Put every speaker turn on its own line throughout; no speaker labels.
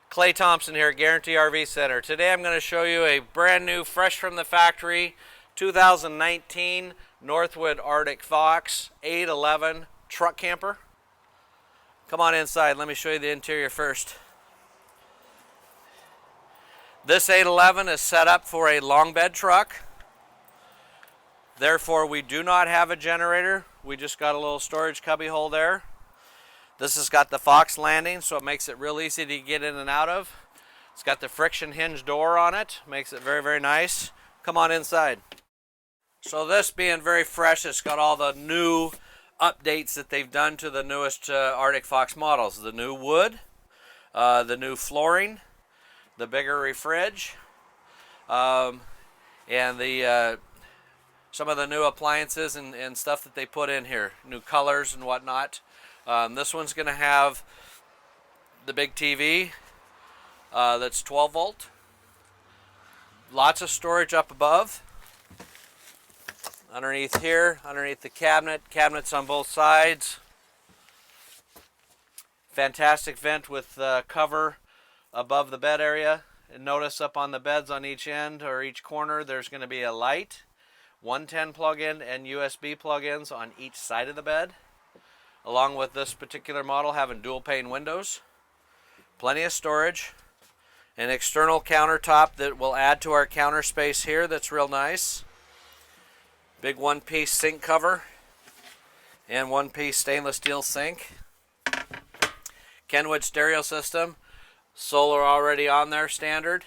Clay Thompson here at Guarantee RV Center. Today I'm going to show you a brand new, fresh from the factory, 2019 Northwood Arctic Fox 811 truck camper. Come on inside, let me show you the interior first. This 811 is set up for a long bed truck. Therefore, we do not have a generator. We just got a little storage cubby hole there. This has got the Fox landing, so it makes it real easy to get in and out of. It's got the friction hinge door on it, makes it very, very nice. Come on inside. So this being very fresh, it's got all the new updates that they've done to the newest Arctic Fox models. The new wood, the new flooring, the bigger fridge, and the some of the new appliances and stuff that they put in here. New colors and whatnot. This one's going to have the big TV that's 12 volt. Lots of storage up above. Underneath here, underneath the cabinets on both sides. Fantastic vent with cover above the bed area. And notice up on the beds on each end or each corner there's going to be a light, 110 plug-in and USB plug-ins on each side of the bed. Along with this particular model having dual pane windows, plenty of storage, an external countertop that will add to our counter space here that's real nice. Big one-piece sink cover and one-piece stainless steel sink. Kenwood stereo system, solar already on there standard.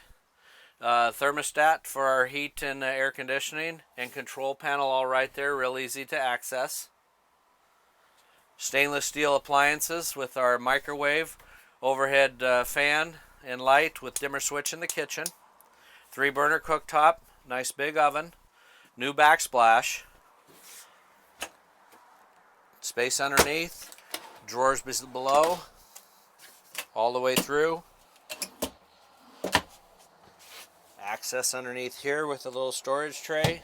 Thermostat for our heat and air conditioning, and control panel all right there, real easy to access. Stainless steel appliances with our microwave, overhead fan and light with dimmer switch in the kitchen. 3-burner cooktop, nice big oven, new backsplash. Space underneath, drawers below, all the way through. Access underneath here with a little storage tray.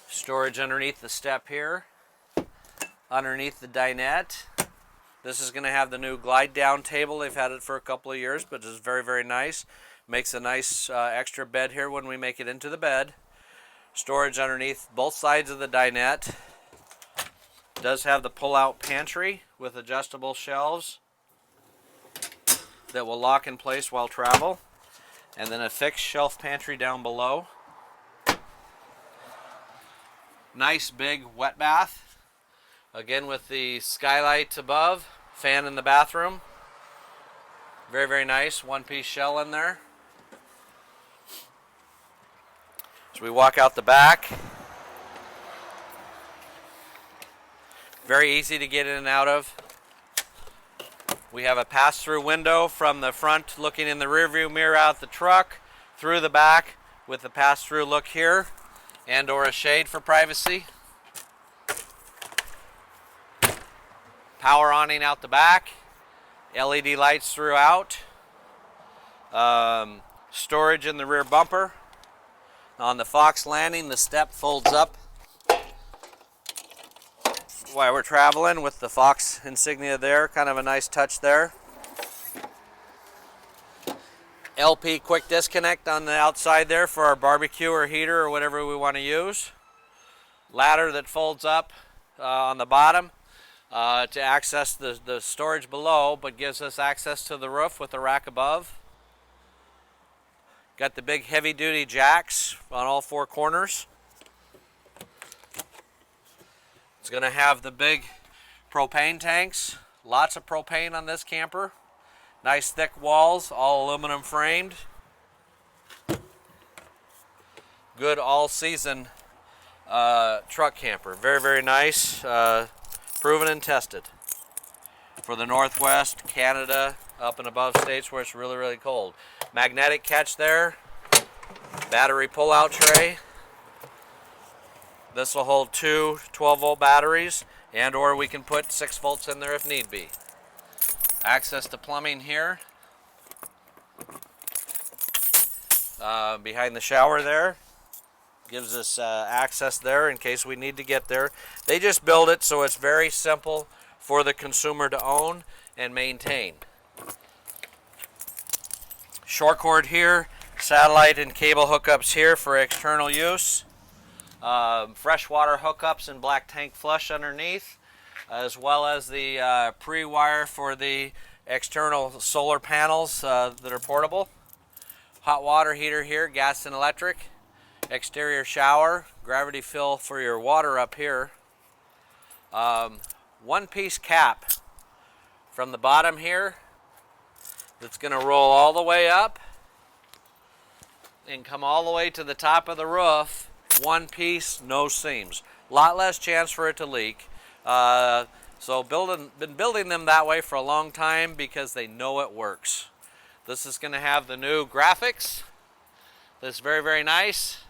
Storage underneath the step here. Underneath the dinette, this is going to have the new glide down table. They've had it for a couple of years, but it's very, very nice. Makes a nice extra bed here when we make it into the bed. Storage underneath both sides of the dinette. Does have the pull-out pantry with adjustable shelves that will lock in place while travel. And then a fixed shelf pantry down below. Nice big wet bath. Again with the skylight above, fan in the bathroom. Very, very nice, one-piece shell in there. So we walk out the back. Very easy to get in and out of. We have a pass-through window from the front looking in the rearview mirror out the truck, through the back with the pass-through look here, and or a shade for privacy. Power awning out the back, LED lights throughout, storage in the rear bumper. On the Fox landing, the step folds up while we're traveling with the Fox insignia there, kind of a nice touch there. LP quick disconnect on the outside there for our barbecue or heater or whatever we want to use. Ladder that folds up on the bottom. To access the storage below, but gives us access to the roof with the rack above. Got the big heavy-duty jacks on all 4 corners. It's going to have the big propane tanks. Lots of propane on this camper. Nice thick walls, all aluminum framed. Good all-season truck camper. Very, very nice. Proven and tested for the Northwest, Canada, up and above states where it's really, really cold. Magnetic catch there, battery pull-out tray. This will hold 2 12-volt batteries, and or we can put 6 volts in there if need be. Access to plumbing here. Behind the shower there. Gives us access there in case we need to get there. They just build it so it's very simple for the consumer to own and maintain. Short cord here, satellite and cable hookups here for external use. Freshwater hookups and black tank flush underneath, as well as the pre-wire for the external solar panels that are portable. Hot water heater here, gas and electric. Exterior shower, gravity fill for your water up here. One-piece cap from the bottom here that's going to roll all the way up and come all the way to the top of the roof. One piece, no seams. A lot less chance for it to leak. So been building them that way for a long time because they know it works. This is going to have the new graphics. That's very, very nice.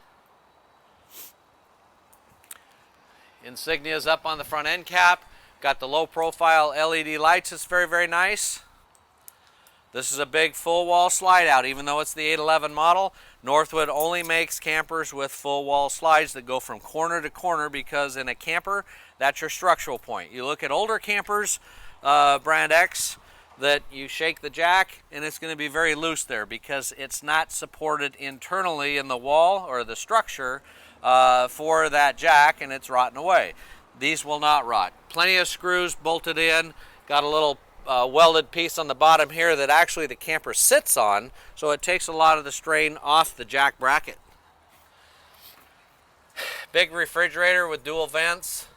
Insignias up on the front end cap. Got the low profile LED lights. It's very, very nice. This is a big full wall slide out. Even though it's the 811 model, Northwood only makes campers with full wall slides that go from corner to corner, because in a camper, that's your structural point. You look at older campers, brand X, that you shake the jack and it's going to be very loose there because it's not supported internally in the wall or the structure for that jack, and it's rotting away. These will not rot. Plenty of screws bolted in. Got a little welded piece on the bottom here that actually the camper sits on, so it takes a lot of the strain off the jack bracket. Big refrigerator with dual vents.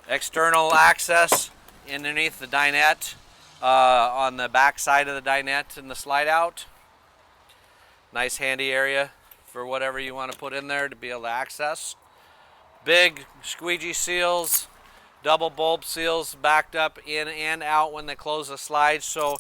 External access underneath the dinette, on the back side of the dinette and the slide out. Nice handy area for whatever you want to put in there to be able to access. Big squeegee seals, double bulb seals backed up in and out when they close the slides, so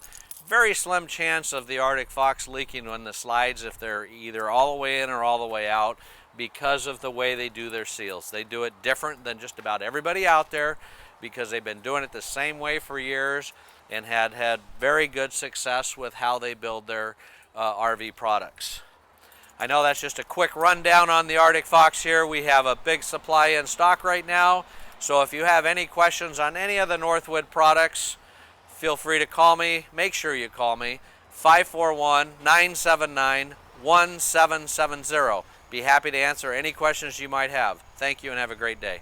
very slim chance of the Arctic Fox leaking when the slides, if they're either all the way in or all the way out, because of the way they do their seals. They do it different than just about everybody out there because they've been doing it the same way for years and had very good success with how they build their RV products. I know that's just a quick rundown on the Arctic Fox here. We have a big supply in stock right now. So if you have any questions on any of the Northwood products, feel free to call me. Make sure you call me, 541-979-1770. Be happy to answer any questions you might have. Thank you and have a great day.